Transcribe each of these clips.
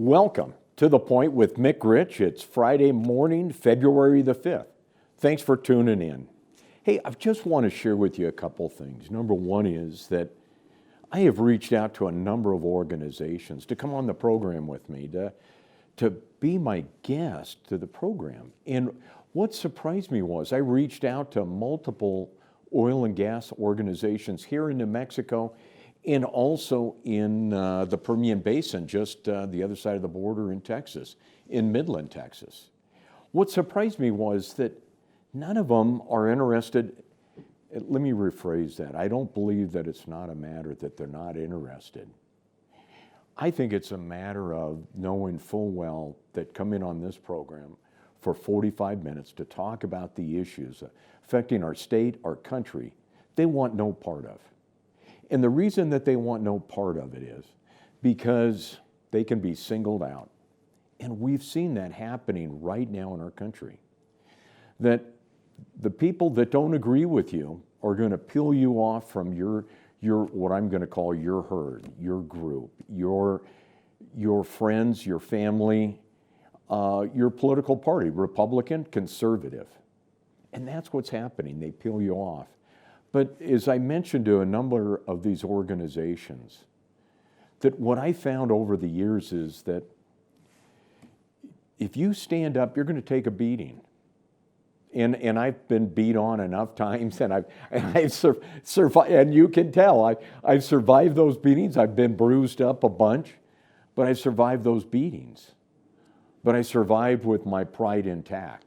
Welcome to The Point with Mick Rich. It's Friday morning, February the 5th. Thanks for tuning in. Hey, I just want to share with you a couple things. Number one is that I have reached out to a number of organizations to come on the program with me, to be my guest to the program. And what surprised me was I reached out to multiple oil and gas organizations here in New Mexico and also in the Permian Basin, just the other side of the border in Texas, in Midland, Texas. What surprised me was that none of them are interested. Let me rephrase that. I don't believe that it's not a matter that they're not interested. I think it's a matter of knowing full well that come in on this program for 45 minutes to talk about the issues affecting our state, our country, they want no part of. And the reason that they want no part of it is because they can be singled out. And we've seen that happening right now in our country. That the people that don't agree with you are going to peel you off from your what I'm going to call your herd, your group, your friends, your family, your political party, Republican, conservative. And that's what's happening. They peel you off. But as I mentioned to a number of these organizations, that what I found over the years is that if you stand up, you're going to take a beating. And I've been beat on enough times, and I've survived, and you can tell, I've survived those beatings. I've been bruised up a bunch, but I've survived those beatings. But I survived with my pride intact.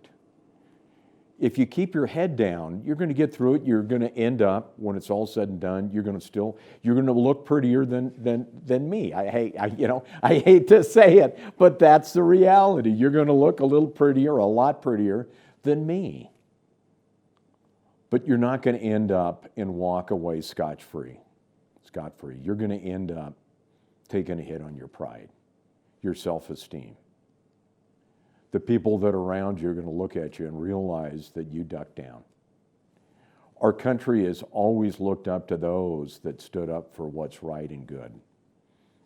If you keep your head down, you're going to get through it. You're going to end up, when it's all said and done, you're going to look prettier than me. I hate to say it, but that's the reality. You're going to look a little prettier, a lot prettier than me. But you're not going to end up and walk away scot-free. You're going to end up taking a hit on your pride, your self-esteem. The people that are around you are going to look at you and realize that you ducked down. Our country has always looked up to those that stood up for what's right and good.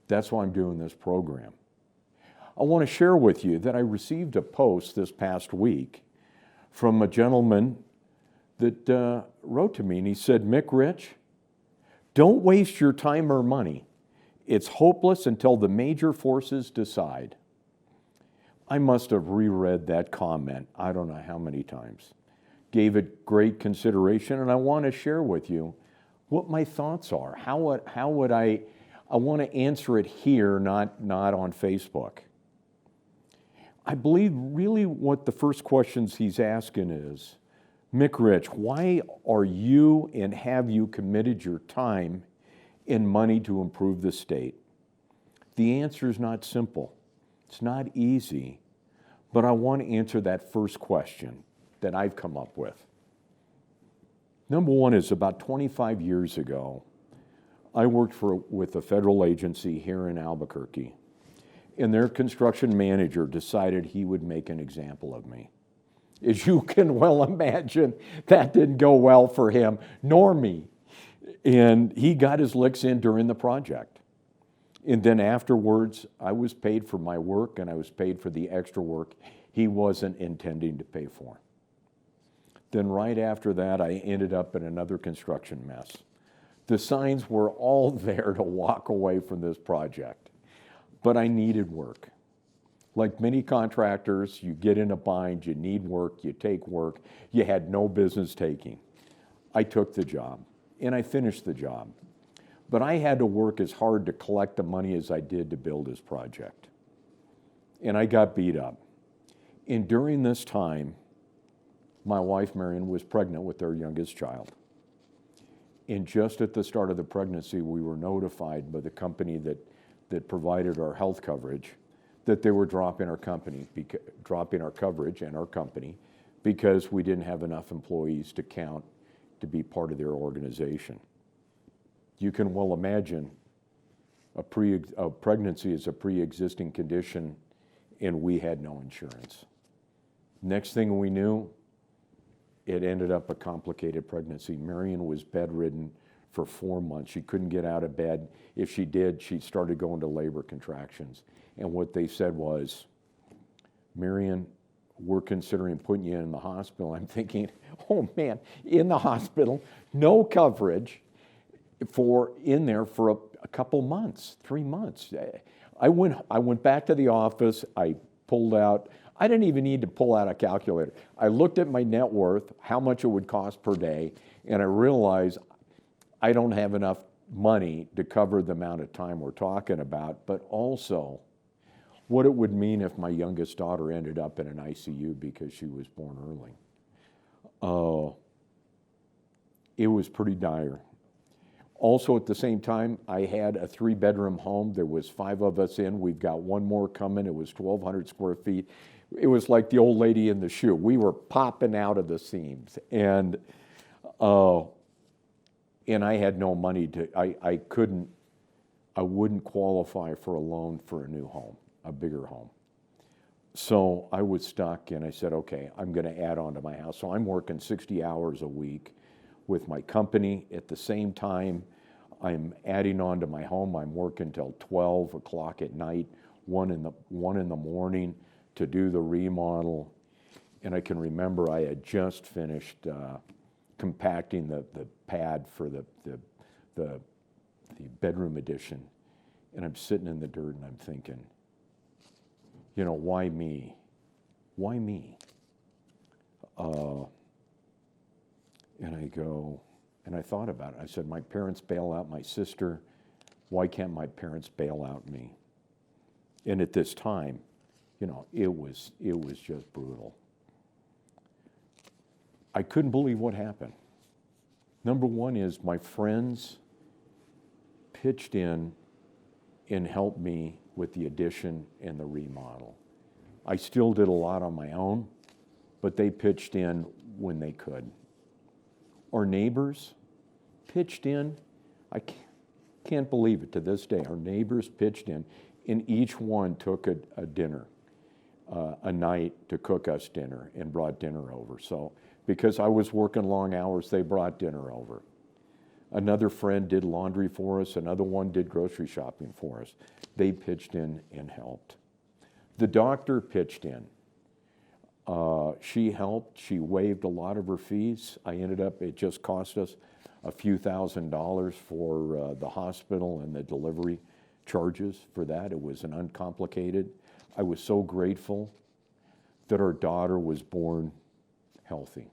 That's why I'm doing this program. I want to share with you that I received a post this past week from a gentleman that wrote to me, and he said, Mick Rich, don't waste your time or money. It's hopeless until the major forces decide. I must have reread that comment I don't know how many times. Gave it great consideration, and I want to share with you what my thoughts are. How would I want to answer it here, not on Facebook. I believe really what the first questions he's asking is, Mick Rich, why are you and have you committed your time and money to improve the state? The answer is not simple. It's not easy, but I want to answer that first question that I've come up with. Number one is about 25 years ago, I worked with a federal agency here in Albuquerque, and their construction manager decided he would make an example of me. As you can well imagine, that didn't go well for him, nor me. And he got his licks in during the project. And then afterwards, I was paid for my work, and I was paid for the extra work he wasn't intending to pay for. Then right after that, I ended up in another construction mess. The signs were all there to walk away from this project, but I needed work. Like many contractors, you get in a bind, you need work, you take work you had no business taking. I took the job, and I finished the job. But I had to work as hard to collect the money as I did to build his project. And I got beat up. And during this time, my wife, Marion, was pregnant with their youngest child. And just at the start of the pregnancy, we were notified by the company that provided our health coverage that they were dropping our coverage and our company because we didn't have enough employees to count to be part of their organization. You can well imagine a pregnancy is a pre-existing condition, and we had no insurance. Next thing we knew, it ended up a complicated pregnancy. Marion was bedridden for 4 months. She couldn't get out of bed. If she did, she started going to labor contractions. And what they said was, Marion, we're considering putting you in the hospital. I'm thinking, oh man, in the hospital, no coverage in there for a couple months, 3 months. I went back to the office. I pulled out, I didn't even need to pull out a calculator. I looked at my net worth, how much it would cost per day, and I realized I don't have enough money to cover the amount of time we're talking about, but also what it would mean if my youngest daughter ended up in an ICU because she was born early. It was pretty dire. Also, at the same time, I had a 3-bedroom home. There was 5 of us in. We've got one more coming. It was 1,200 square feet. It was like the old lady in the shoe. We were popping out of the seams. And I had no money I wouldn't qualify for a loan for a new home, a bigger home. So I was stuck, and I said, okay, I'm going to add on to my house. So I'm working 60 hours a week with my company. At the same time, I'm adding on to my home. I'm working till 12 o'clock at night, 1 in the morning to do the remodel. And I can remember I had just finished compacting the pad for the bedroom addition. And I'm sitting in the dirt and I'm thinking, you know, why me? Why me? And I go, and I thought about it. I said, my parents bail out my sister. Why can't my parents bail out me? And at this time, you know, it was just brutal. I couldn't believe what happened. Number one is my friends pitched in and helped me with the addition and the remodel. I still did a lot on my own, but they pitched in when they could. Our neighbors pitched in. I can't believe it to this day. Our neighbors pitched in, and each one took a dinner, a night to cook us dinner and brought dinner over. So because I was working long hours, they brought dinner over. Another friend did laundry for us. Another one did grocery shopping for us. They pitched in and helped. The doctor pitched in. She helped. She waived a lot of her fees. It just cost us a few $1,000s for the hospital and the delivery charges for that. It was an uncomplicated. I was so grateful that our daughter was born healthy.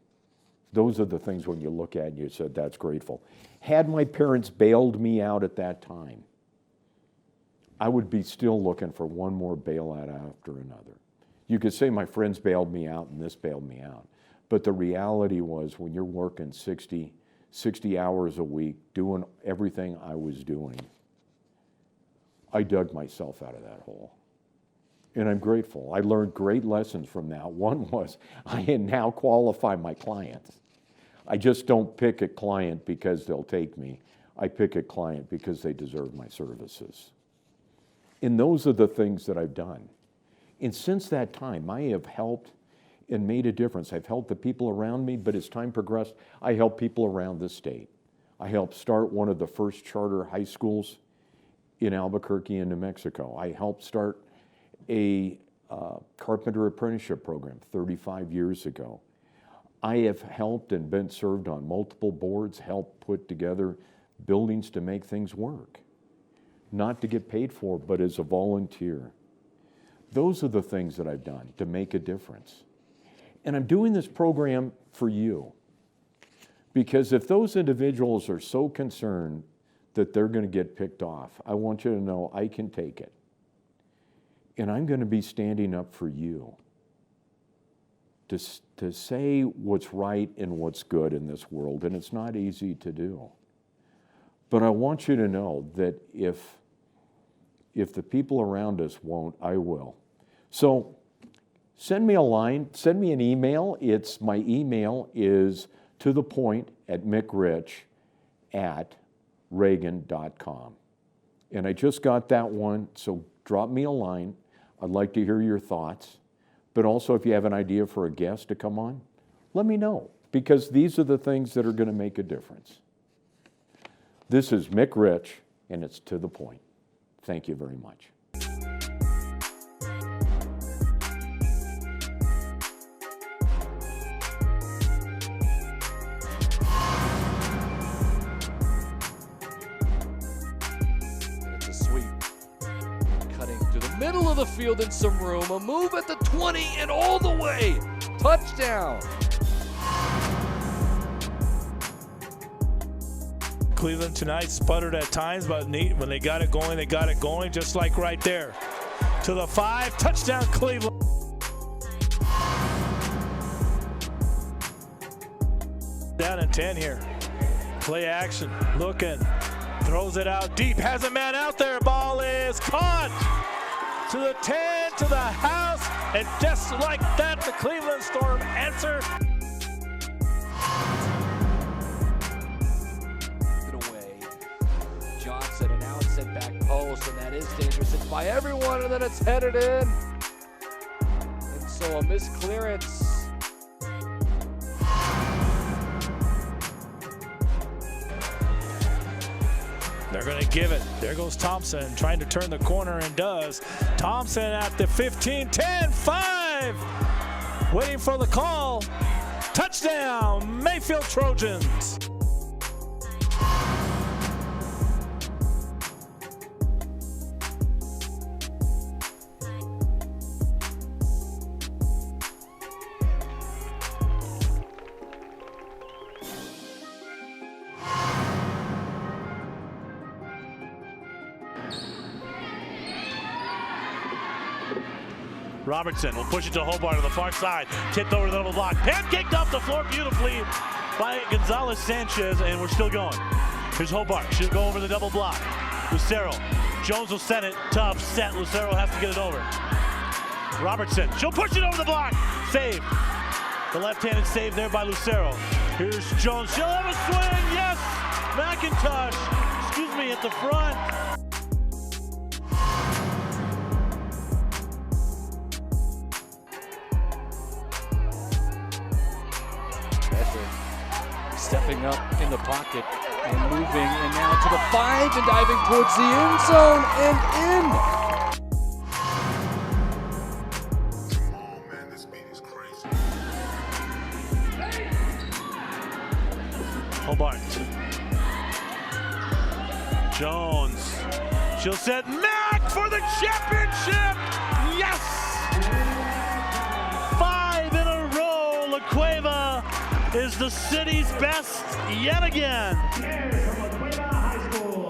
Those are the things when you look at and you said, that's grateful. Had my parents bailed me out at that time, I would be still looking for one more bailout after another. You could say my friends bailed me out and this bailed me out. But the reality was when you're working 60 hours a week, doing everything I was doing, I dug myself out of that hole. And I'm grateful. I learned great lessons from that. One was I now qualify my clients. I just don't pick a client because they'll take me. I pick a client because they deserve my services. And those are the things that I've done. And since that time, I have helped and made a difference. I've helped the people around me, but as time progressed, I helped people around the state. I helped start one of the first charter high schools in Albuquerque in New Mexico. I helped start a carpenter apprenticeship program 35 years ago. I have helped and been served on multiple boards, helped put together buildings to make things work. Not to get paid for, but as a volunteer. Those are the things that I've done to make a difference. And I'm doing this program for you. Because if those individuals are so concerned that they're going to get picked off, I want you to know I can take it. And I'm going to be standing up for you to say what's right and what's good in this world. And it's not easy to do. But I want you to know that if the people around us won't, I will. So send me a line, send me an email. My email is tothepoint@mickrich@reagan.com. And I just got that one, so drop me a line. I'd like to hear your thoughts. But also, if you have an idea for a guest to come on, let me know, because these are the things that are going to make a difference. This is Mick Rich, and it's To the Point. Thank you very much. To the middle of the field in some room, a move at the 20 and all the way. Touchdown. Cleveland tonight sputtered at times, but neat when they got it going, just like right there. To the 5, touchdown Cleveland. Down and 10 here. Play action, looking, throws it out deep, has a man out there, ball is caught. To the 10, to the house, and just like that, the Cleveland Storm answer. Away. Johnson, and now it's sent back post, and that is dangerous. It's by everyone, and then it's headed in. And so a misclearance. They're going to give it. There goes Thompson trying to turn the corner and does. Thompson at the 15, 10, 5. Waiting for the call. Touchdown, Mayfield Trojans. Robertson will push it to Hobart on the far side. Tipped over the double block. Pancaked off the floor beautifully by Gonzalez Sanchez, and we're still going. Here's Hobart. She'll go over the double block. Lucero. Jones will send it to upset. Lucero has to get it over. Robertson. She'll push it over the block. Save. The left-handed save there by Lucero. Here's Jones. She'll have a swing. Yes. McIntosh. Excuse me, at the front. Stepping up in the pocket and moving, and now to the 5 and diving towards the end zone and in. Oh man, this beat is crazy. Hobart. Jones. She'll set Mack for the championship. Yes! 5 in a row. La Cueva is the city's best yet again. Cheers from La Cueva High School.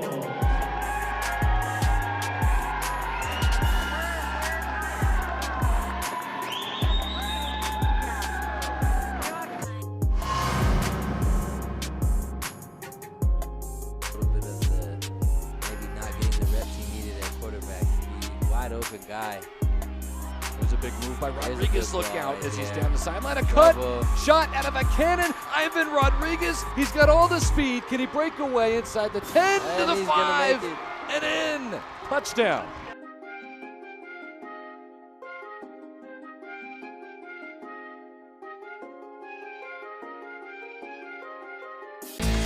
A little bit of the maybe not getting the reps he needed at quarterback. He's a wide open guy. There's a big move by Rodriguez. Look out as he's down the sideline. A Trouble. cut, shot out of a cannon. Ivan Rodriguez, he's got all the speed. Can he break away inside the 10 to And the he's 5 gonna make and in? Touchdown.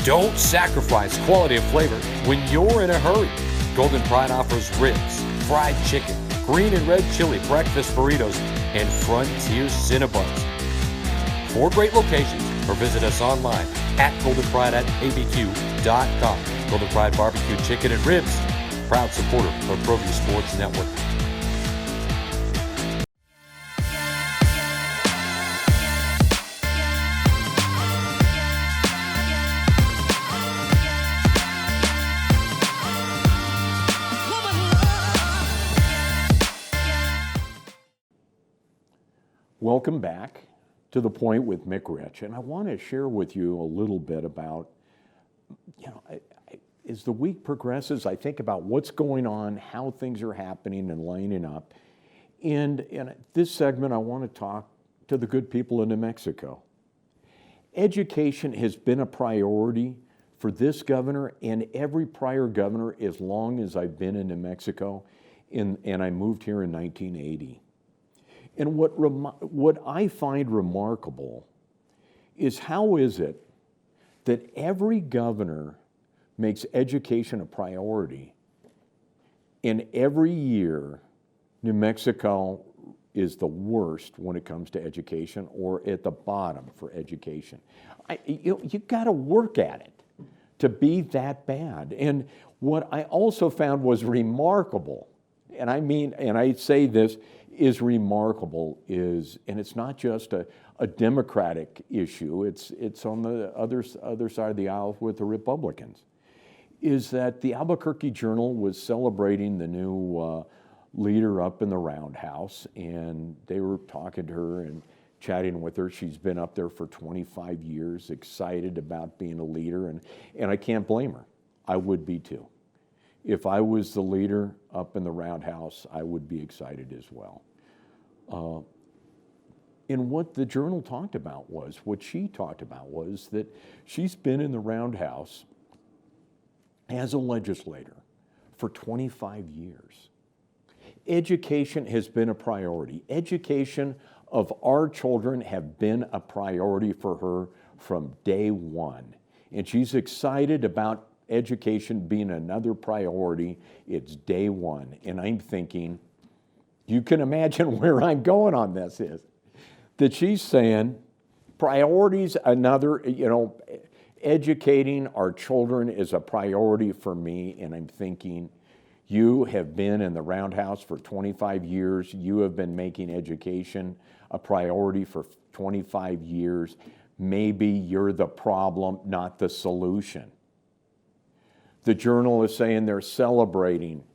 Don't sacrifice quality and flavor when you're in a hurry. Golden Pride offers ribs, fried chicken, green and red chili breakfast burritos, and Frontier Cinnabons. 4 great locations, or visit us online at goldenpride@abq.com. Golden Pride Barbecue Chicken and Ribs, proud supporter of ProView Sports Network. Welcome back to The Point with Mick Rich, and I want to share with you a little bit about, as the week progresses, I think about what's going on, how things are happening and lining up. And in this segment, I want to talk to the good people in New Mexico. Education has been a priority for this governor and every prior governor as long as I've been in New Mexico, and I moved here in 1980. And what I find remarkable is how is it that every governor makes education a priority. And every year, New Mexico is the worst when it comes to education, or at the bottom for education. You got to work at it to be that bad. And what I also found was remarkable, and I say this is remarkable, and it's not just a Democratic issue, it's on the other side of the aisle with the Republicans, is that the Albuquerque Journal was celebrating the new leader up in the Roundhouse, and they were talking to her and chatting with her. She's been up there for 25 years, excited about being a leader, and I can't blame her. I would be too. If I was the leader up in the Roundhouse, I would be excited as well. And what the Journal talked about was, what she talked about was that she's been in the Roundhouse as a legislator for 25 years. Education has been a priority. Education of our children have been a priority for her from day one. And she's excited about education being another priority. It's day one. And I'm thinking, you can imagine where I'm going on this is, that she's saying priorities, educating our children is a priority for me. And I'm thinking, you have been in the Roundhouse for 25 years. You have been making education a priority for 25 years. Maybe you're the problem, not the solution. The Journal is saying they're celebrating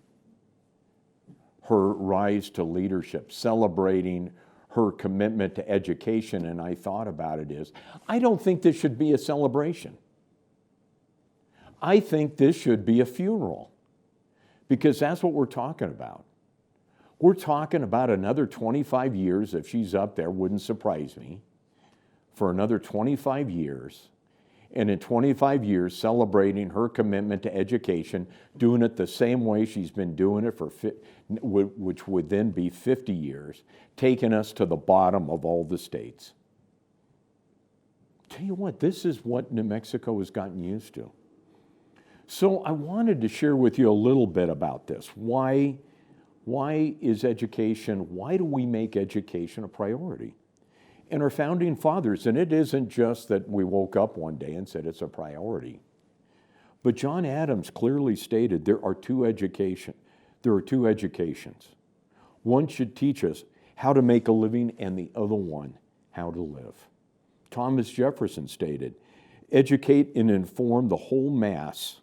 her rise to leadership, celebrating her commitment to education, and I thought about it is, I don't think this should be a celebration. I think this should be a funeral, because that's what we're talking about. We're talking about another 25 years, if she's up there, wouldn't surprise me, for another 25 years, and in 25 years celebrating her commitment to education, doing it the same way she's been doing it for, which would then be 50 years, taking us to the bottom of all the states. Tell you what, this is what New Mexico has gotten used to. So I wanted to share with you a little bit about this. Why is education, why do we make education a priority? And our founding fathers, and it isn't just that we woke up one day and said it's a priority, but John Adams clearly stated there are two educations. One should teach us how to make a living, and the other one, how to live. Thomas Jefferson stated, educate and inform the whole mass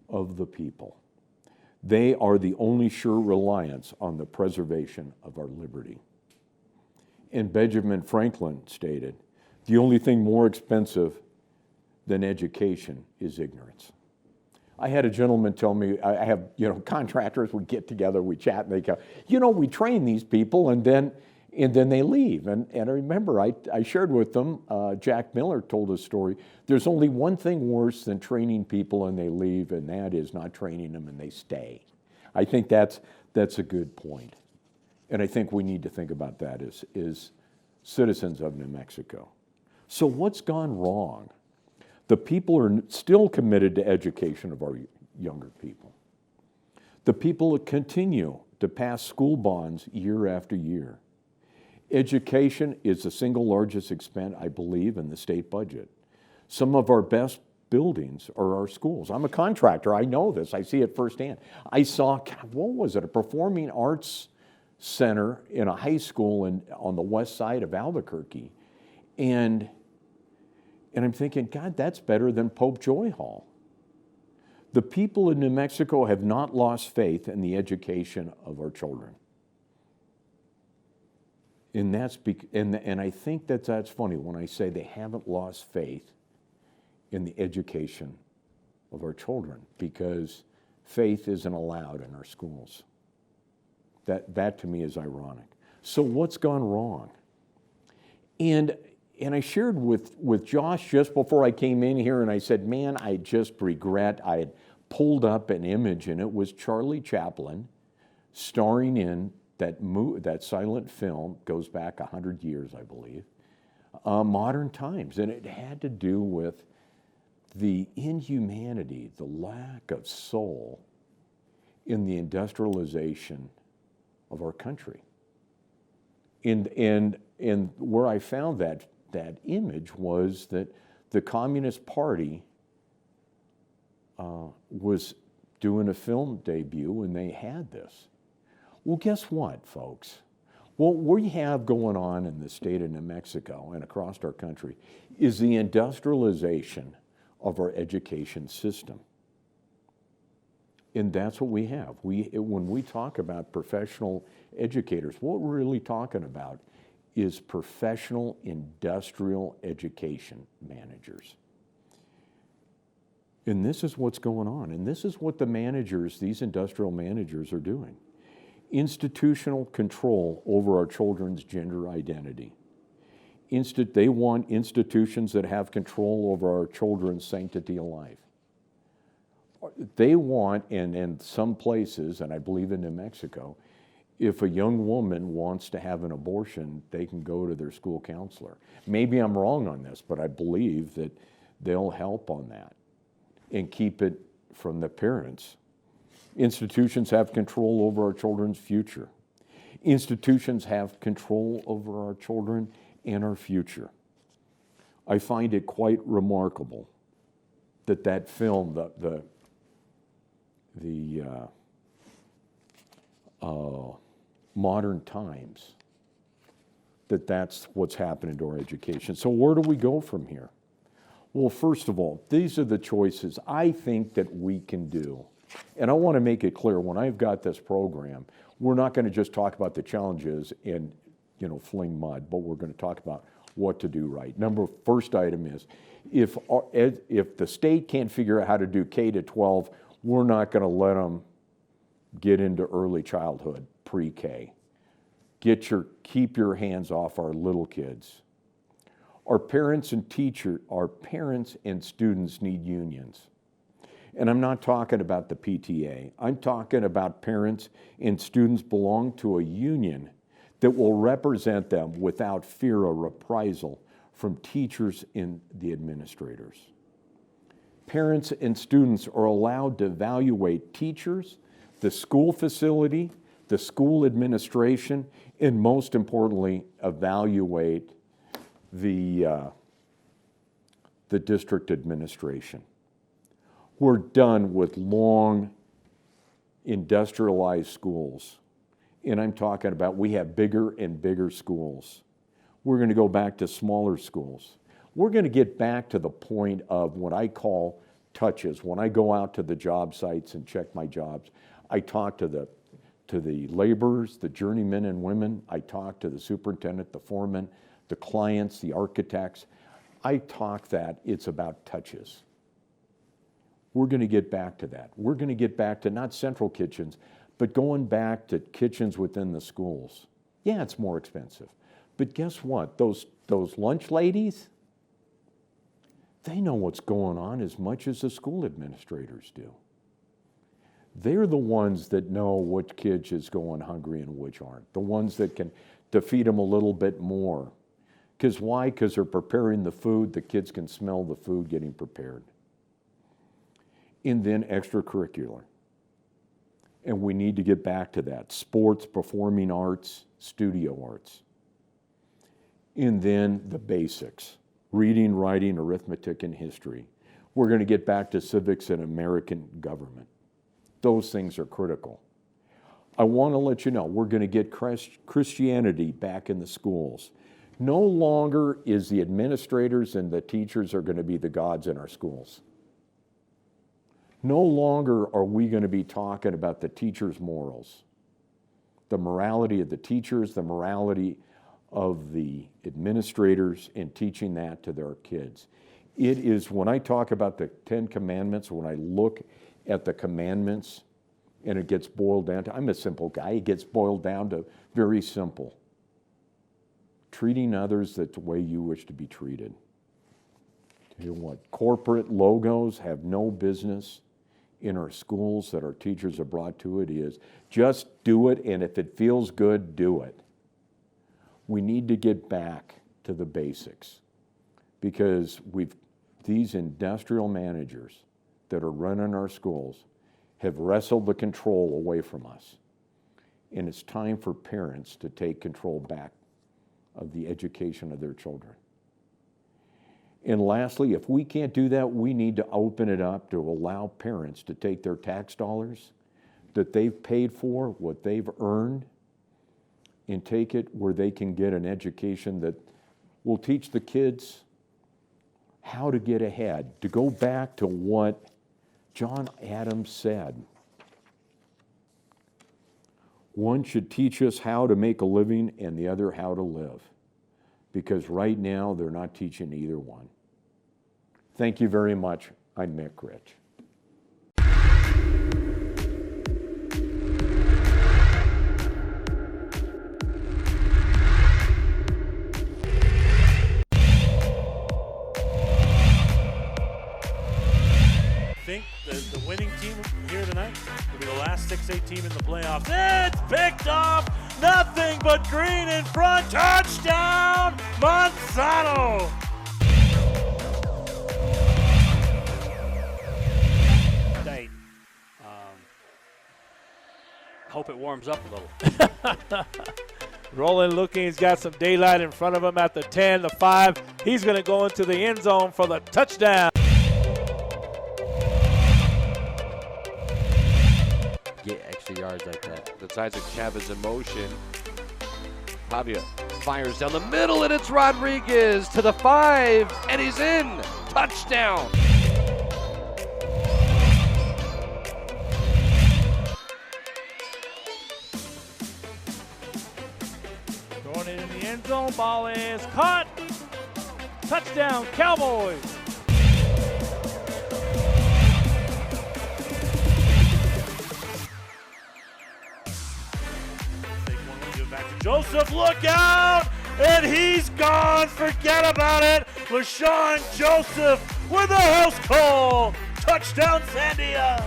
of the people. They are the only sure reliance on the preservation of our liberty. And Benjamin Franklin stated, the only thing more expensive than education is ignorance. I had a gentleman tell me, I have, contractors would get together, we chat, and they go, we train these people and then they leave. And I remember I shared with them, Jack Miller told a story, there's only one thing worse than training people and they leave, and that is not training them and they stay. I think that's a good point. And I think we need to think about that as citizens of New Mexico. So what's gone wrong? The people are still committed to education of our younger people. The people that continue to pass school bonds year after year. Education is the single largest expense, I believe, in the state budget. Some of our best buildings are our schools. I'm a contractor, I know this, I see it firsthand. I saw, a performing arts center in a high school on the west side of Albuquerque. And I'm thinking, God, that's better than Pope Joy Hall. The people in New Mexico have not lost faith in the education of our children. And I think that's funny when I say they haven't lost faith in the education of our children, because faith isn't allowed in our schools. That to me is ironic. So what's gone wrong? And I shared with Josh just before I came in here, and I said, man, I just regret I had pulled up an image, and it was Charlie Chaplin starring in that silent film, goes back 100 years, I believe, Modern Times. And it had to do with the inhumanity, the lack of soul in the industrialization of our country. And where I found that image was that the Communist Party was doing a film debut and they had this. Well, guess what, folks? What we have going on in the state of New Mexico and across our country is the industrialization of our education system. And that's what we have. When we talk about professional educators, what we're really talking about is professional industrial education managers. And this is what's going on. And this is what the managers, these industrial managers, are doing. Institutional control over our children's gender identity. They want institutions that have control over our children's sanctity of life. They want, and in some places, and I believe in New Mexico, if a young woman wants to have an abortion, they can go to their school counselor. Maybe I'm wrong on this, but I believe that they'll help on that and keep it from the parents. Institutions have control over our children's future. Institutions have control over our children and our future. I find it quite remarkable that film, the Modern Times, that's what's happening to our education. So where do we go from here? Well, first of all, these are the choices I think that we can do. And I want to make it clear, when I've got this program, we're not going to just talk about the challenges and, fling mud, but we're going to talk about what to do right. First item is, if the state can't figure out how to do K to 12, we're not going to let them get into early childhood, pre-K. Keep your hands off our little kids. Our parents and students need unions. And I'm not talking about the PTA. I'm talking about parents and students belong to a union that will represent them without fear of reprisal from teachers and the administrators. Parents and students are allowed to evaluate teachers, the school facility, the school administration, and most importantly, evaluate the district administration. We're done with long industrialized schools. And I'm talking about, we have bigger and bigger schools. We're going to go back to smaller schools. We're going to get back to the point of what I call touches. When I go out to the job sites and check my jobs, I talk to the laborers, the journeymen and women. I talk to the superintendent, the foreman, the clients, the architects. I talk that it's about touches. We're going to get back to that. We're going to get back to not central kitchens, but going back to kitchens within the schools. Yeah, it's more expensive. But guess what? Those lunch ladies, they know what's going on as much as the school administrators do. They're the ones that know which kids is going hungry and which aren't. The ones that can to feed them a little bit more. Because why? Because they're preparing the food. The kids can smell the food getting prepared. And then extracurricular. And we need to get back to that. Sports, performing arts, studio arts. And then the basics. Reading, writing, arithmetic, and history. We're going to get back to civics and American government. Those things are critical. I want to let you know, we're going to get Christianity back in the schools. No longer is the administrators and the teachers are going to be the gods in our schools. No longer are we going to be talking about the teachers' morals, the morality of the teachers, the morality of the administrators, and teaching that to their kids. It is, when I talk about the 10 Commandments, when I look at the commandments and it gets boiled down to, I'm a simple guy, it gets boiled down to very simple. Treating others the way you wish to be treated. You know what? Corporate logos have no business in our schools that our teachers have brought to it. Is just do it, and if it feels good, do it. We need to get back to the basics because these industrial managers that are running our schools have wrestled the control away from us. And it's time for parents to take control back of the education of their children. And lastly, if we can't do that, we need to open it up to allow parents to take their tax dollars that they've paid for, what they've earned, and take it where they can get an education that will teach the kids how to get ahead. To go back to what John Adams said, one should teach us how to make a living and the other how to live. Because right now, they're not teaching either one. Thank you very much. I'm Mick Rich. Think the winning team here tonight will be the last 6A team in the playoffs. It's picked off. Nothing but green in front. Touchdown, Monsanto. Day. Hope it warms up a little. Rolling, looking, he's got some daylight in front of him at the 10, the 5. He's going to go into the end zone for the touchdown. Get extra yards like that. That's Isaac Chavez in motion. Pavia fires down the middle, and it's Rodriguez to the 5, and he's in. Touchdown. Throwing it in the end zone. Ball is caught. Touchdown, Cowboys. Back to Joseph, look out! And he's gone, forget about it! LaShawn Joseph with a house call! Touchdown, Sandia!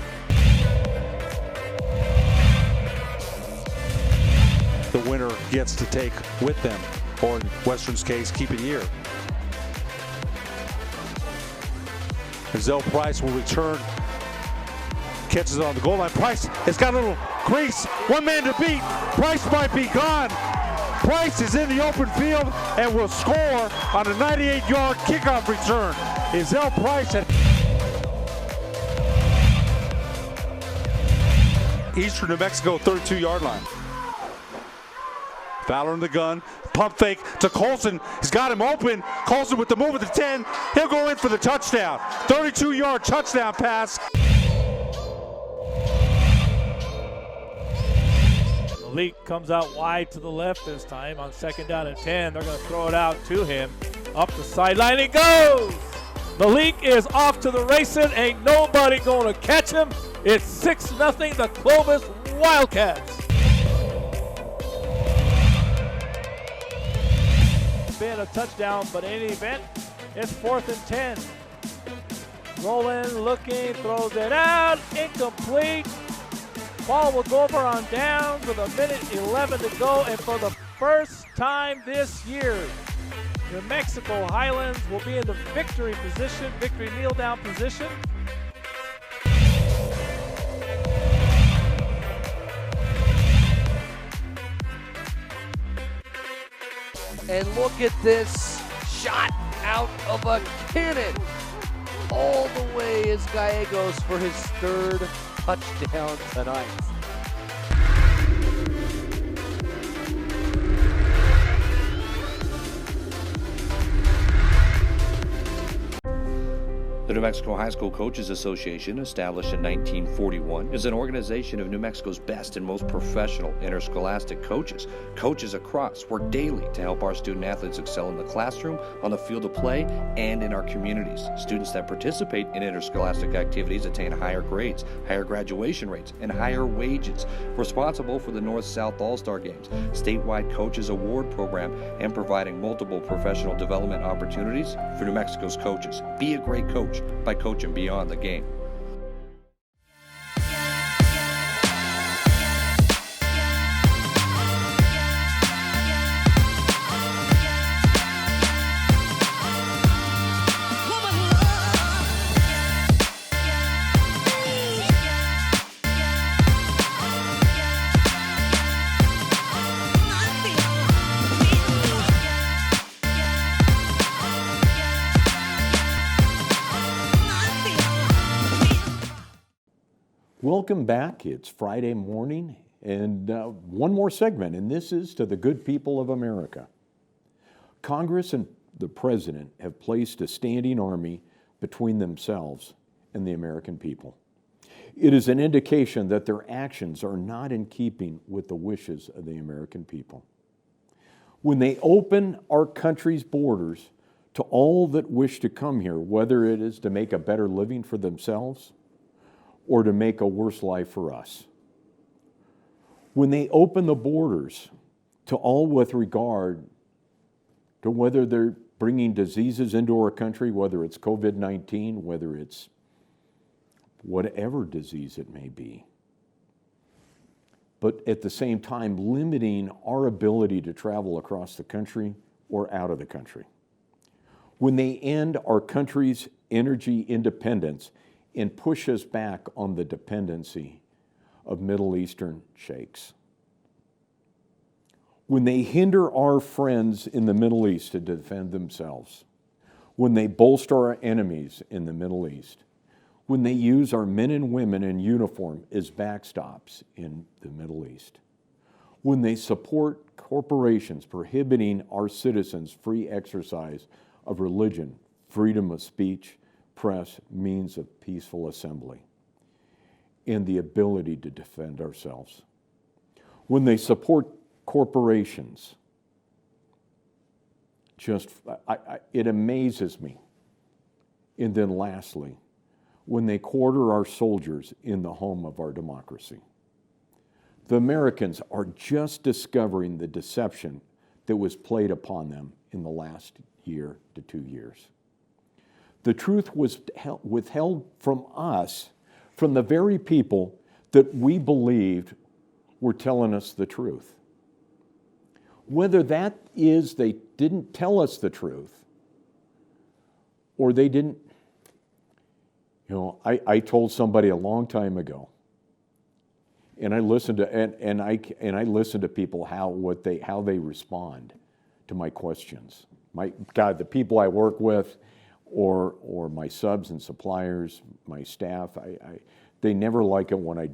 The winner gets to take with them, or in Western's case, keep it here. Zell Price will return, catches it on the goal line. Price has got a little crease, one man to beat. Price might be gone. Price is in the open field and will score on a 98-yard kickoff return. Is Zell Price at Eastern New Mexico 32-yard line. Fowler in the gun, pump fake to Colson. He's got him open. Colson with the move at the 10. He'll go in for the touchdown. 32-yard touchdown pass. Malik comes out wide to the left this time on 2nd down and 10. They're going to throw it out to him. Up the sideline he goes. Malik is off to the races. Ain't nobody going to catch him. It's 6-0 the Clovis Wildcats. Been a touchdown, but in any event, it's 4th and 10. Rolling, looking, throws it out. Incomplete. Ball will go over on downs with 1:11 to go, and for the first time this year, New Mexico Highlands will be in the victory position, victory kneel down position. And look at this shot out of a cannon. All the way is Gallegos for his 3rd touchdown tonight. The New Mexico High School Coaches Association, established in 1941, is an organization of New Mexico's best and most professional interscholastic coaches. Coaches across work daily to help our student athletes excel in the classroom, on the field of play, and in our communities. Students that participate in interscholastic activities attain higher grades, higher graduation rates, and higher wages. Responsible for the North-South All-Star Games, statewide Coaches Award Program, and providing multiple professional development opportunities for New Mexico's coaches. Be a great coach by coaching beyond the game. Welcome back. It's Friday morning, and one more segment, and this is to the good people of America. Congress and the President have placed a standing army between themselves and the American people. It is an indication that their actions are not in keeping with the wishes of the American people. When they open our country's borders to all that wish to come here, whether it is to make a better living for themselves or to make a worse life for us. When they open the borders to all with regard to whether they're bringing diseases into our country, whether it's COVID-19, whether it's whatever disease it may be. But at the same time, limiting our ability to travel across the country or out of the country. When they end our country's energy independence and push us back on the dependency of Middle Eastern sheikhs. When they hinder our friends in the Middle East to defend themselves. When they bolster our enemies in the Middle East. When they use our men and women in uniform as backstops in the Middle East. When they support corporations prohibiting our citizens' free exercise of religion, freedom of speech, press, means of peaceful assembly, and the ability to defend ourselves. When they support corporations, it amazes me. And then lastly, when they quarter our soldiers in the home of our democracy. The Americans are just discovering the deception that was played upon them in the last year to 2 years. The truth was withheld from us, from the very people that we believed were telling us the truth. Whether that is they didn't tell us the truth or they didn't. I told somebody a long time ago, and I listened to people how they respond to my questions. The people I work with, or my subs and suppliers, my staff, they never like it when I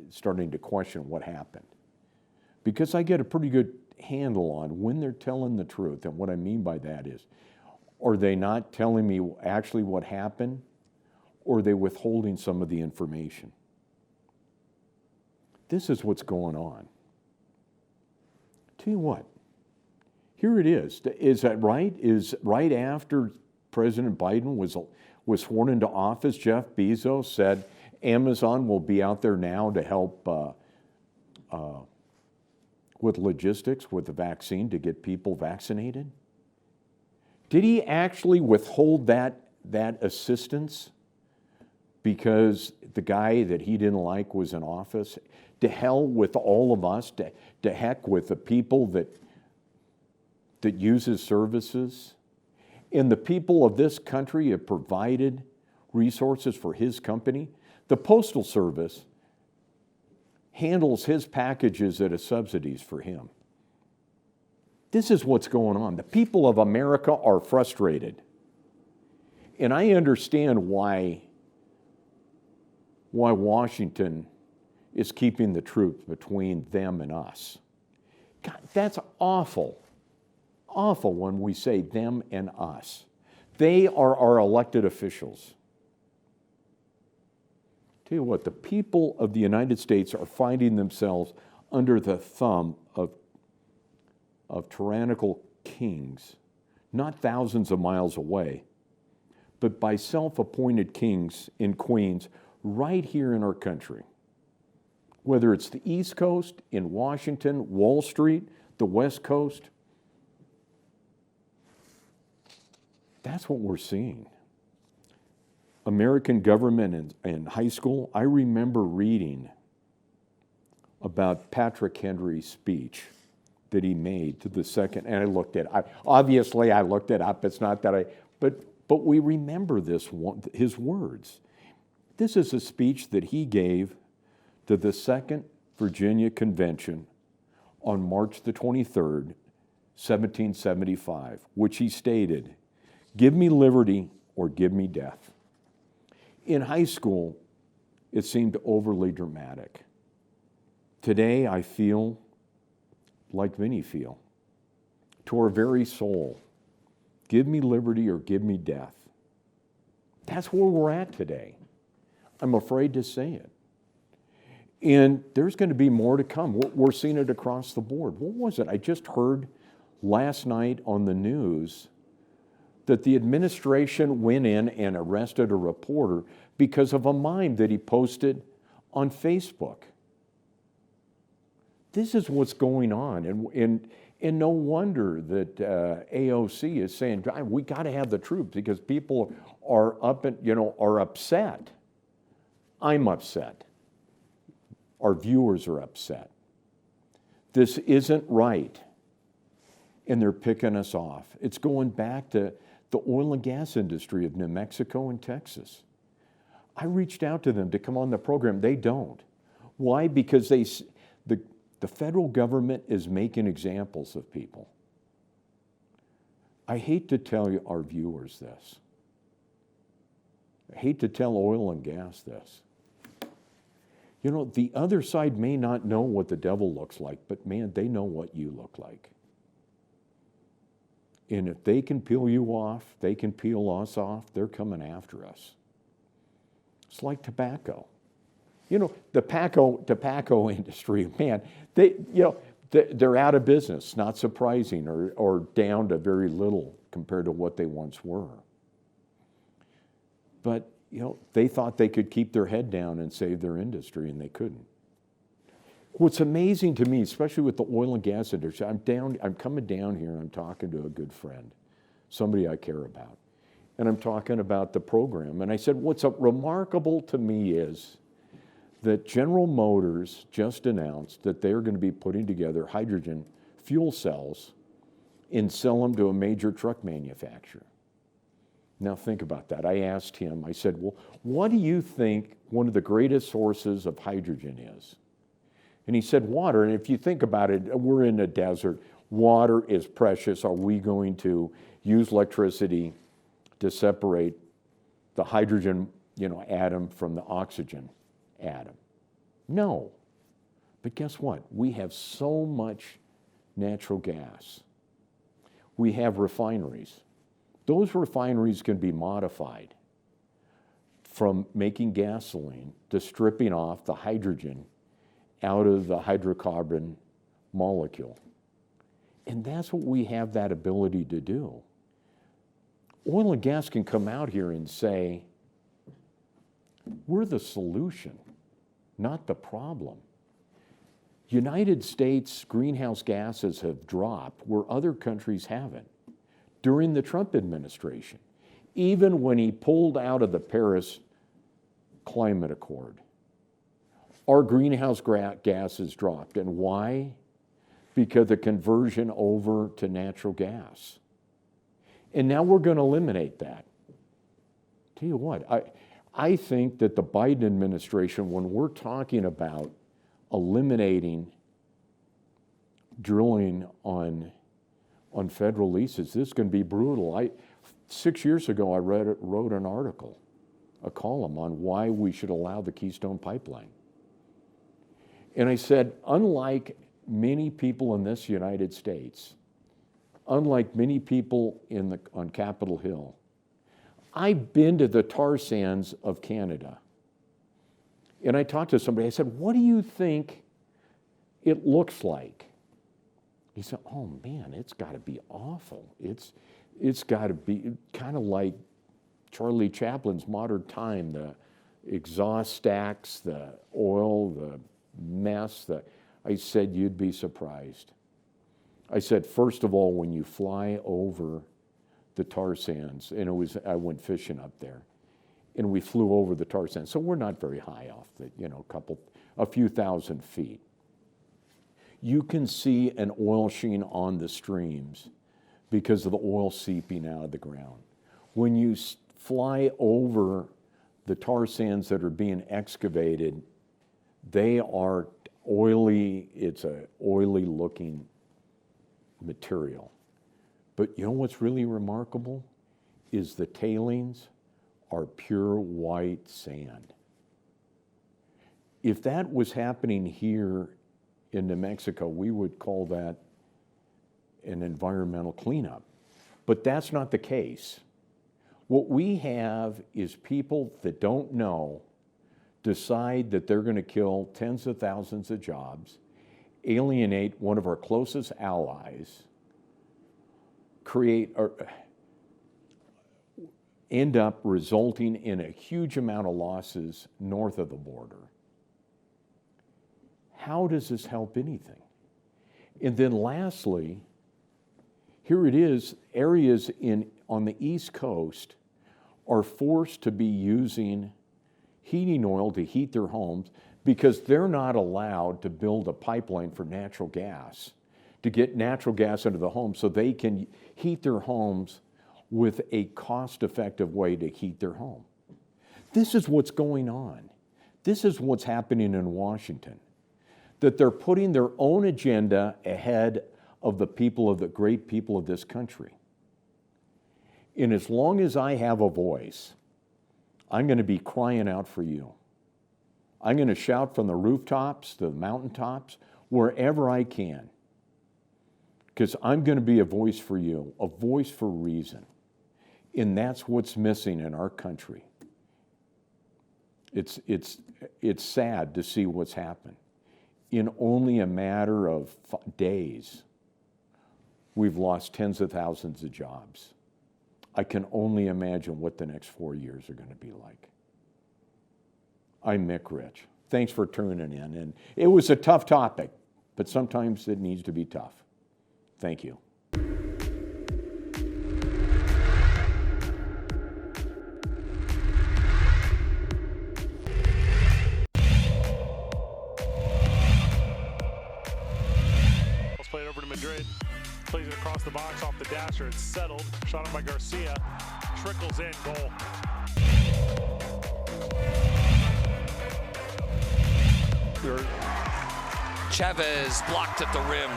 starting to question what happened, because I get a pretty good handle on when they're telling the truth, and what I mean by that is, are they not telling me actually what happened, or are they withholding some of the information? This is what's going on. Tell you what, here it is. Is that right? Is right after President Biden was sworn into office, Jeff Bezos said Amazon will be out there now to help with logistics, with the vaccine, to get people vaccinated? Did he actually withhold that assistance because the guy that he didn't like was in office? To hell with all of us, to heck with the people that use his services. And the people of this country have provided resources for his company. The Postal Service handles his packages at a subsidies for him. This is what's going on. The people of America are frustrated. And I understand why Washington is keeping the truth between them and us. God, that's awful. Awful when we say them and us. They are our elected officials. Tell you what, the people of the United States are finding themselves under the thumb of tyrannical kings, not thousands of miles away, but by self-appointed kings and queens right here in our country. Whether it's the East Coast, in Washington, Wall Street, the West Coast, that's what we're seeing. American government in high school, I remember reading about Patrick Henry's speech that he made to the second, and I looked it up. Obviously, I looked it up. It's not that but we remember this one, his words. This is a speech that he gave to the Second Virginia Convention on March the 23rd, 1775, which he stated, "Give me liberty or give me death." In high school, it seemed overly dramatic. Today, I feel like many feel, to our very soul, give me liberty or give me death. That's where we're at today. I'm afraid to say it. And there's going to be more to come. We're seeing it across the board. What was it? I just heard last night on the news that the administration went in and arrested a reporter because of a mime that he posted on Facebook. This is what's going on, and no wonder that AOC is saying, we got to have the troops because people are are upset. I'm upset. Our viewers are upset. This isn't right, and they're picking us off. It's going back to the oil and gas industry of New Mexico and Texas. I reached out to them to come on the program. They don't. Why? Because the federal government is making examples of people. I hate to tell you, our viewers, this. I hate to tell oil and gas this. You know, the other side may not know what the devil looks like, but man, they know what you look like. And if they can peel you off, they can peel us off, they're coming after us. It's like tobacco. You know, the tobacco industry, man, they're out of business, not surprising, or down to very little compared to what they once were. But, they thought they could keep their head down and save their industry, and they couldn't. What's amazing to me, especially with the oil and gas industry, I'm coming down here and I'm talking to a good friend, somebody I care about, and I'm talking about the program. And I said, what's remarkable to me is that General Motors just announced that they're going to be putting together hydrogen fuel cells and sell them to a major truck manufacturer. Now think about that. I asked him, I said, well, what do you think one of the greatest sources of hydrogen is? And he said, water. And if you think about it, we're in a desert. Water is precious. Are we going to use electricity to separate the hydrogen, atom from the oxygen atom? No. But guess what? We have so much natural gas. We have refineries. Those refineries can be modified from making gasoline to stripping off the hydrogen out of the hydrocarbon molecule. And that's what we have that ability to do. Oil and gas can come out here and say, we're the solution, not the problem. United States greenhouse gases have dropped where other countries haven't. During the Trump administration, even when he pulled out of the Paris Climate Accord, our greenhouse gases dropped. And why? Because of the conversion over to natural gas. And now we're going to eliminate that. Tell you what, I think that the Biden administration, when we're talking about eliminating drilling on federal leases, this is going to be brutal. 6 years ago, I wrote an article, a column on why we should allow the Keystone Pipeline. And I said, unlike many people in this United States, unlike many people on Capitol Hill, I've been to the tar sands of Canada. And I talked to somebody, I said, what do you think it looks like? He said, oh man, it's got to be awful. It's got to be kind of like Charlie Chaplin's Modern Time, the exhaust stacks, the oil, the mess. I said, you'd be surprised. I said, first of all, when you fly over the tar sands, and I went fishing up there, and we flew over the tar sands, so we're not very high off a few thousand feet. You can see an oil sheen on the streams because of the oil seeping out of the ground. When you fly over the tar sands that are being excavated, they are oily. It's an oily looking material. But you know what's really remarkable is the tailings are pure white sand. If that was happening here in New Mexico, we would call that an environmental cleanup. But that's not the case. What we have is people that don't know decide that they're going to kill tens of thousands of jobs, alienate one of our closest allies, end up resulting in a huge amount of losses north of the border. How does this help anything? And then lastly, here it is, areas on the East Coast are forced to be using heating oil to heat their homes because they're not allowed to build a pipeline for natural gas, to get natural gas into the home so they can heat their homes with a cost-effective way to heat their home. This is what's going on. This is what's happening in Washington, that they're putting their own agenda ahead of the people of the great people of this country. And as long as I have a voice, I'm going to be crying out for you. I'm going to shout from the rooftops to the mountaintops, wherever I can, because I'm going to be a voice for you, a voice for reason. And that's what's missing in our country. It's sad to see what's happened. In only a matter of days, we've lost tens of thousands of jobs. I can only imagine what the next 4 years are going to be like. I'm Mick Rich. Thanks for tuning in. And it was a tough topic, but sometimes it needs to be tough. Thank you. Let's play it over to Madrid. Plays it across the box off the dasher. It's settled. Shot on by Garcia. Trickles in. Goal. Chavez blocked at the rim.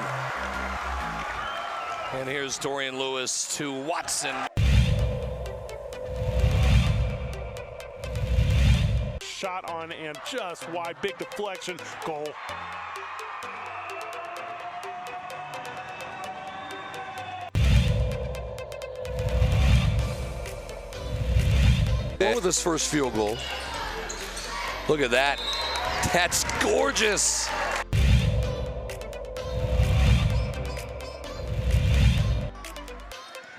And here's Dorian Lewis to Watson. Shot on and just wide. Big deflection. Goal. With his first field goal. Look at that. That's gorgeous.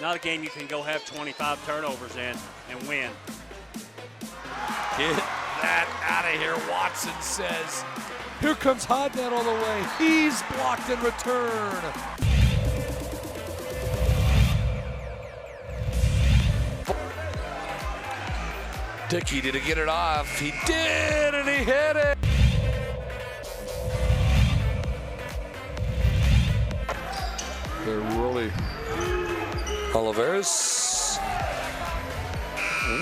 Not a game you can go have 25 turnovers in and win. Get that out of here, Watson says. Here comes Hodnett all the way. He's blocked in return. Dickey, did he get it off? He did, and he hit it. They're really... Oliveras.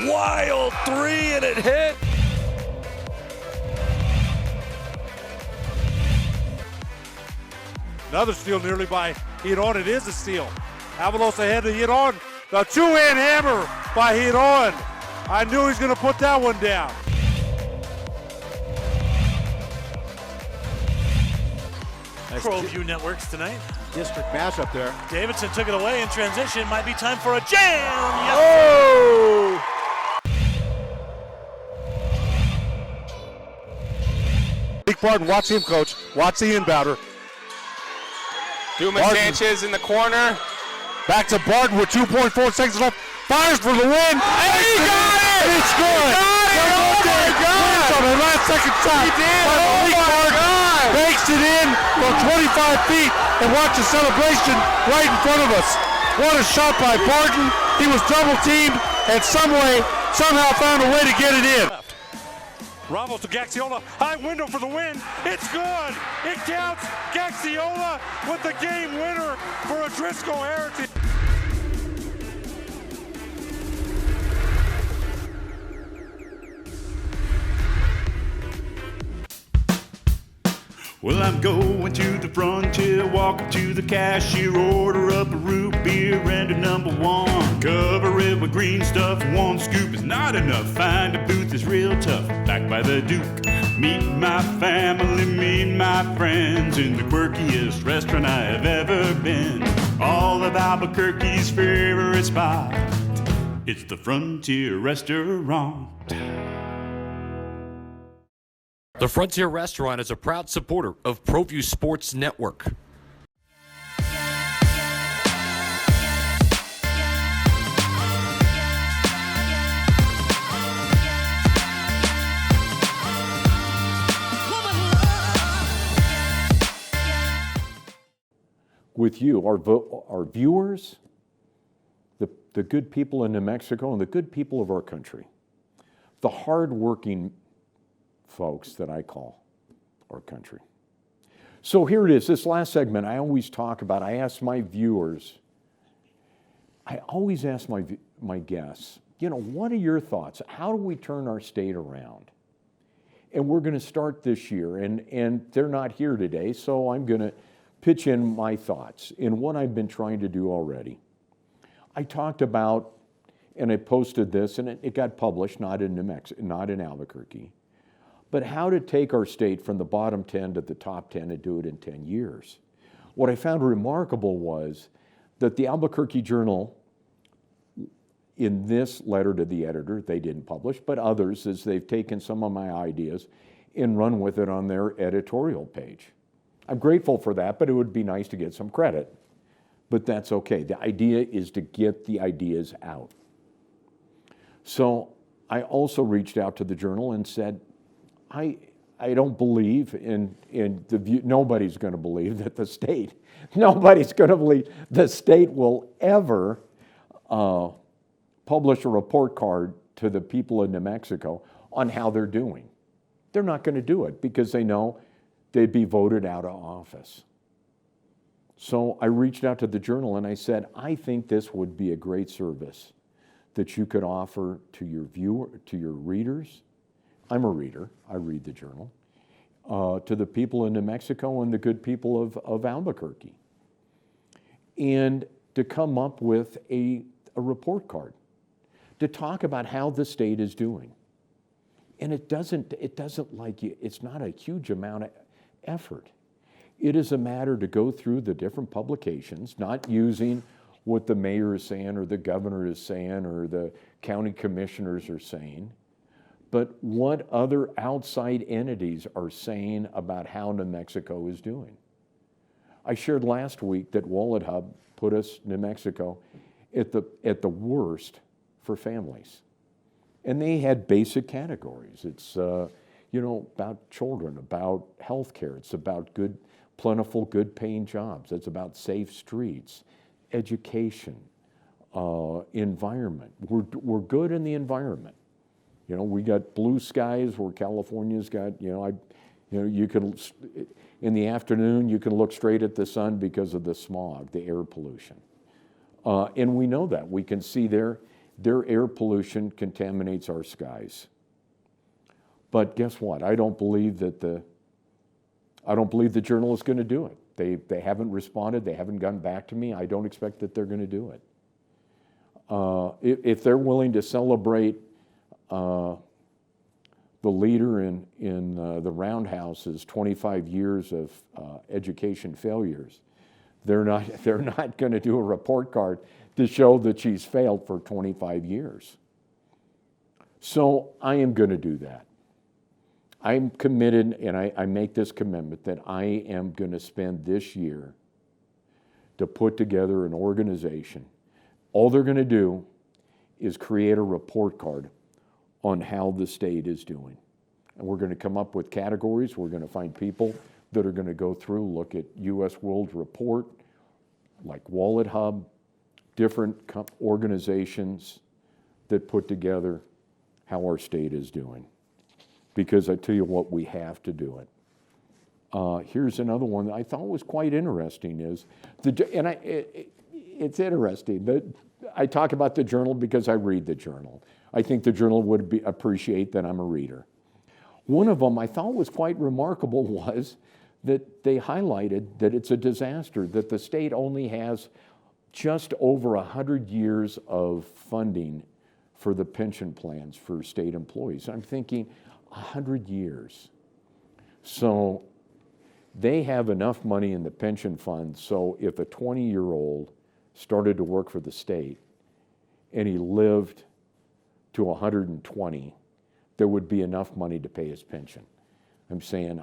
Wild three, and it hit. Another steal nearly by Hidon. It is a steal. Avalos ahead to Hidon. The two-hand hammer by Hidon. I knew he was going to put that one down. ProView Networks tonight. District matchup there. Davidson took it away in transition. Might be time for a jam. Oh! Big Barton, watch him, coach. Watch the inbounder. Dumas Sanchez in the corner. Back to Barton with 2.4 seconds left. Fires for the win. And he got it! It's good. Oh my God! On the last second shot. He did! Oh my God! Bakes it in from 25 feet and watch the celebration right in front of us. What a shot by Barton. He was double teamed and somehow found a way to get it in. Ramos to Gaxiola, high window for the win. It's good. It counts. Gaxiola with the game winner for a Driscoll Heritage. Well, I'm going to the frontier, walk up to the cashier, order up a root beer and a number one. Cover it with green stuff, one scoop is not enough. Find a booth is real tough, back by the Duke. Meet my family, meet my friends in the quirkiest restaurant I have ever been. All of Albuquerque's favorite spot. It's the Frontier Restaurant. The Frontier Restaurant is a proud supporter of ProView Sports Network. With you, our viewers, the good people in New Mexico and the good people of our country, the hardworking folks that I call our country. So here it is, this last segment I always talk about, I always ask my guests, what are your thoughts? How do we turn our state around? And we're going to start this year, and they're not here today, so I'm going to pitch in my thoughts in what I've been trying to do already. I talked about, and I posted this, and it got published, not in New Mexico, not in Albuquerque, but how to take our state from the bottom 10 to the top 10 and do it in 10 years. What I found remarkable was that the Albuquerque Journal, in this letter to the editor, they didn't publish, but others, as they've taken some of my ideas and run with it on their editorial page. I'm grateful for that, but it would be nice to get some credit. But that's okay. The idea is to get the ideas out. So I also reached out to the Journal and said, I don't believe in the view, nobody's going to believe that the state will ever publish a report card to the people in New Mexico on how they're doing. They're not going to do it because they know they'd be voted out of office. So I reached out to the Journal and I said, I think this would be a great service that you could offer to your readers. I'm a reader, I read the Journal, to the people in New Mexico and the good people of Albuquerque. And to come up with a report card, to talk about how the state is doing. And it's not a huge amount of effort. It is a matter to go through the different publications, not using what the mayor is saying or the governor is saying or the county commissioners are saying, but what other outside entities are saying about how New Mexico is doing. I shared last week that Wallet Hub put us, New Mexico, at the worst for families. And they had basic categories. It's about children, about health care. It's about good, plentiful, good-paying jobs. It's about safe streets, education, environment. We're good in the environment. We got blue skies where California's got, you can, in the afternoon, you can look straight at the sun because of the smog, the air pollution. And we know that. We can see their air pollution contaminates our skies. But guess what? I don't believe the Journal is going to do it. They haven't responded. They haven't gotten back to me. I don't expect that they're going to do it. If they're willing to celebrate the leader in the Roundhouse's 25 years of education failures, they're not going to do a report card to show that she's failed for 25 years. So I am going to do that. I'm committed, and I make this commitment that I am going to spend this year to put together an organization. All they're going to do is create a report card on how the state is doing. And we're going to come up with categories. We're going to find people that are going to go through, look at U.S. World Report, like Wallet Hub, different organizations that put together how our state is doing. Because I tell you what, we have to do it. Here's another one that I thought was quite interesting it's interesting that I talk about the Journal because I read the Journal. I think the Journal would appreciate that I'm a reader. One of them I thought was quite remarkable was that they highlighted that it's a disaster, that the state only has just over 100 years of funding for the pension plans for state employees. I'm thinking, 100 years. So they have enough money in the pension fund, so if a 20-year-old started to work for the state and he lived to 120, there would be enough money to pay his pension. I'm saying,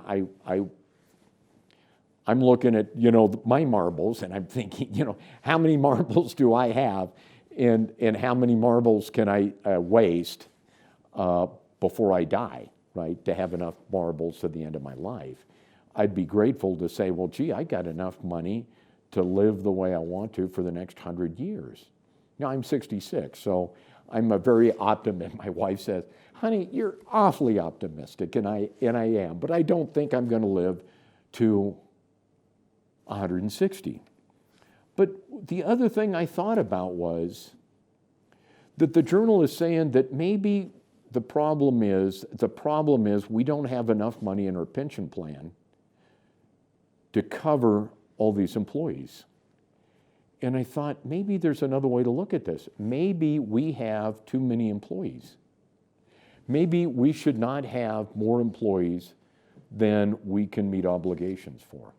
I'm looking at, you know, my marbles, and I'm thinking, you know, how many marbles do I have, and how many marbles can I waste before I die, right, to have enough marbles at the end of my life. I'd be grateful to say, well, gee, I got enough money to live the way I want to for the next 100 years. Now, I'm 66, so I'm a very optimistic. My wife says, honey, you're awfully optimistic, and I am, but I don't think I'm going to live to 160. But the other thing I thought about was that the journal is saying that maybe the problem is we don't have enough money in our pension plan to cover all these employees. And I thought, maybe there's another way to look at this. Maybe we have too many employees. Maybe we should not have more employees than we can meet obligations for.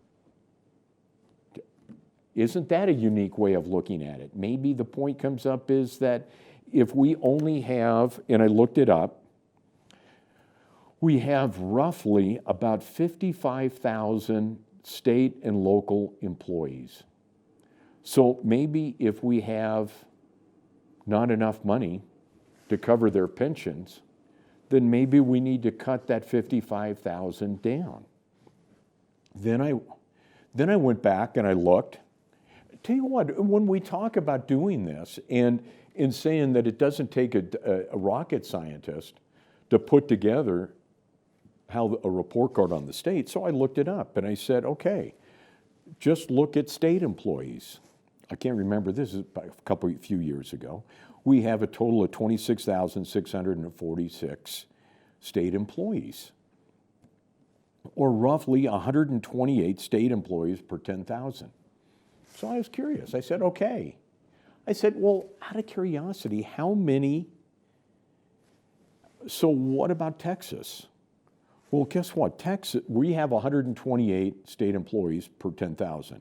Isn't that a unique way of looking at it? Maybe the point comes up is that if we only have, and I looked it up, we have roughly about 55,000 state and local employees. So maybe if we have not enough money to cover their pensions, then maybe we need to cut that 55,000 down. Then I went back and I looked. Tell you what, when we talk about doing this and in saying that it doesn't take a rocket scientist to put together how a report card on the state, so I looked it up and I said, okay, just look at state employees. I can't remember, this is a few years ago. We have a total of 26,646 state employees, or roughly 128 state employees per 10,000. So I was curious. I said, okay. I said, well, out of curiosity, how many? So what about Texas? Well, guess what? Texas, we have 128 state employees per 10,000.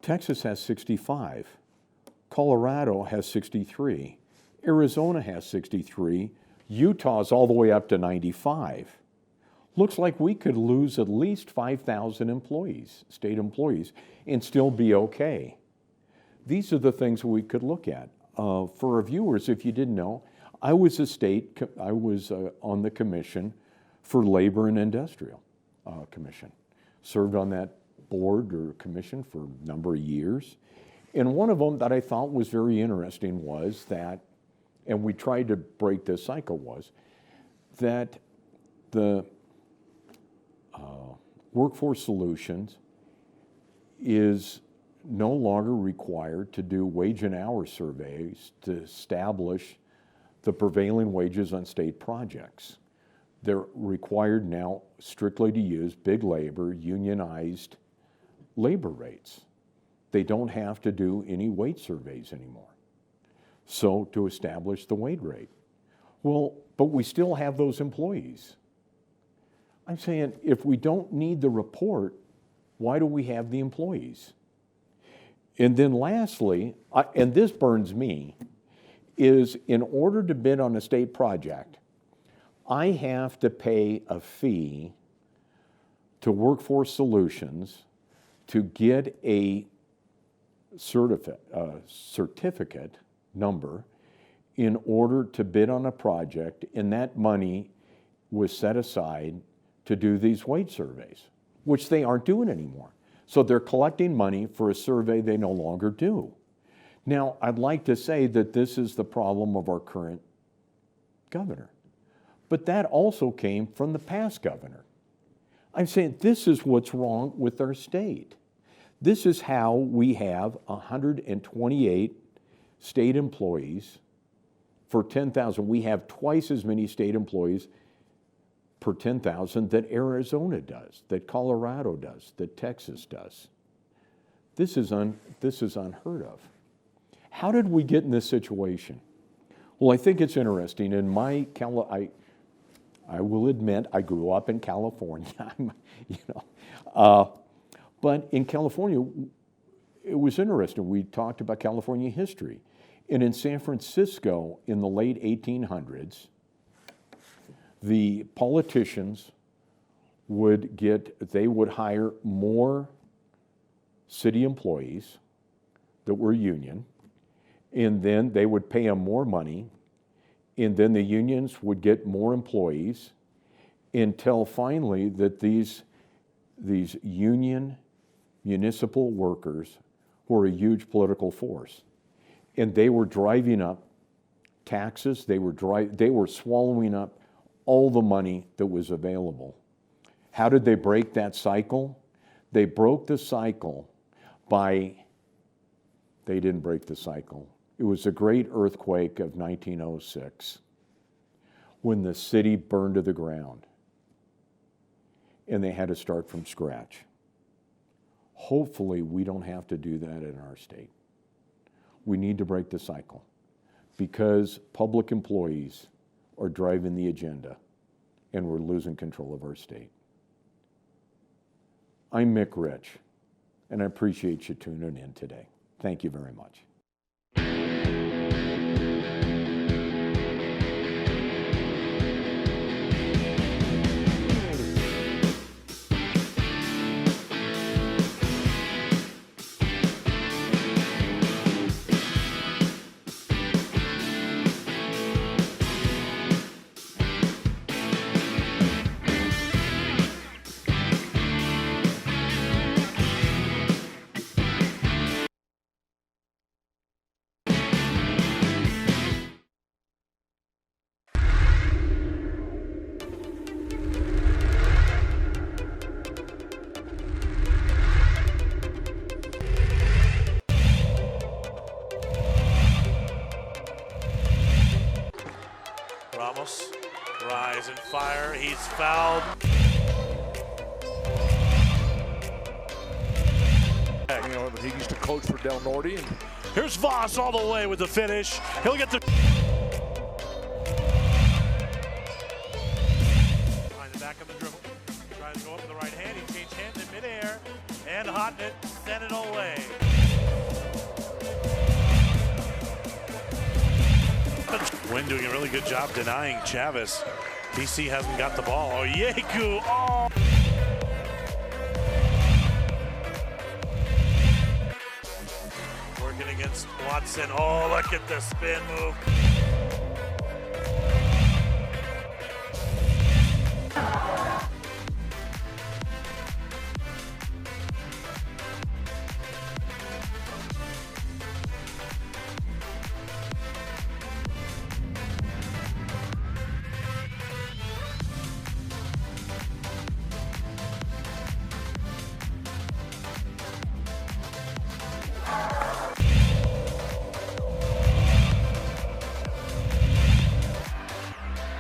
Texas has 65. Colorado has 63. Arizona has 63. Utah's all the way up to 95. Looks like we could lose at least 5,000 employees, state employees, and still be okay. These are the things we could look at. For our viewers, if you didn't know, I was on the commission for Labor and Industrial Commission. Served on that board or commission for a number of years. And one of them that I thought was very interesting was that, and we tried to break this cycle, was that the Workforce Solutions is no longer required to do wage and hour surveys to establish the prevailing wages on state projects. They're required now strictly to use big labor, unionized labor rates. They don't have to do any wage surveys anymore. So to establish the wage rate. Well, but we still have those employees. I'm saying if we don't need the report, why do we have the employees? And then lastly, and this burns me, is in order to bid on a state project, I have to pay a fee to Workforce Solutions to get a certificate number in order to bid on a project, and that money was set aside to do these wage surveys, which they aren't doing anymore. So they're collecting money for a survey they no longer do. Now, I'd like to say that this is the problem of our current governor, but that also came from the past governor. I'm saying this is what's wrong with our state. This is how we have 128 state employees for 10,000. We have twice as many state employees per 10,000 that Arizona does, that Colorado does, that Texas does. This is unheard of. How did we get in this situation? Well, I think it's interesting. In my I will admit, I grew up in California, but in California, it was interesting. We talked about California history. And in San Francisco, in the late 1800s, the politicians would hire more city employees that were union, and then they would pay them more money, and then the unions would get more employees, until finally that these union municipal workers were a huge political force. And they were driving up taxes, they were swallowing up all the money that was available. How did they break that cycle? They broke the cycle they didn't break the cycle. It was the great earthquake of 1906 when the city burned to the ground and they had to start from scratch. Hopefully we don't have to do that in our state. We need to break the cycle because public employees are driving the agenda and we're losing control of our state. I'm Mick Rich, and I appreciate you tuning in today. Thank you very much. Ramos, rise and fire. He's fouled. You know, he used to coach for Del Norte. And here's Voss all the way with the finish. He'll get the... Behind the back of the dribble. Trying to go up with the right hand. He changed hands in midair. And hot it, sent it away. Wynn doing a really good job denying Chavez. BC hasn't got the ball. Oh, Yeku! Oh! Working against Watson. Oh, look at the spin move.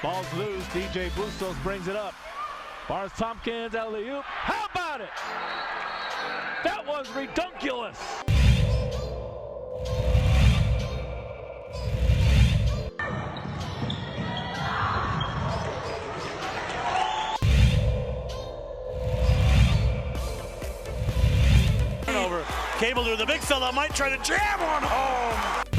Ball's loose. DJ Bustos brings it up. Bars Tompkins, alley-oop. How about it? That was redunculous. Turnover. Cable to the big fella might try to jam on home.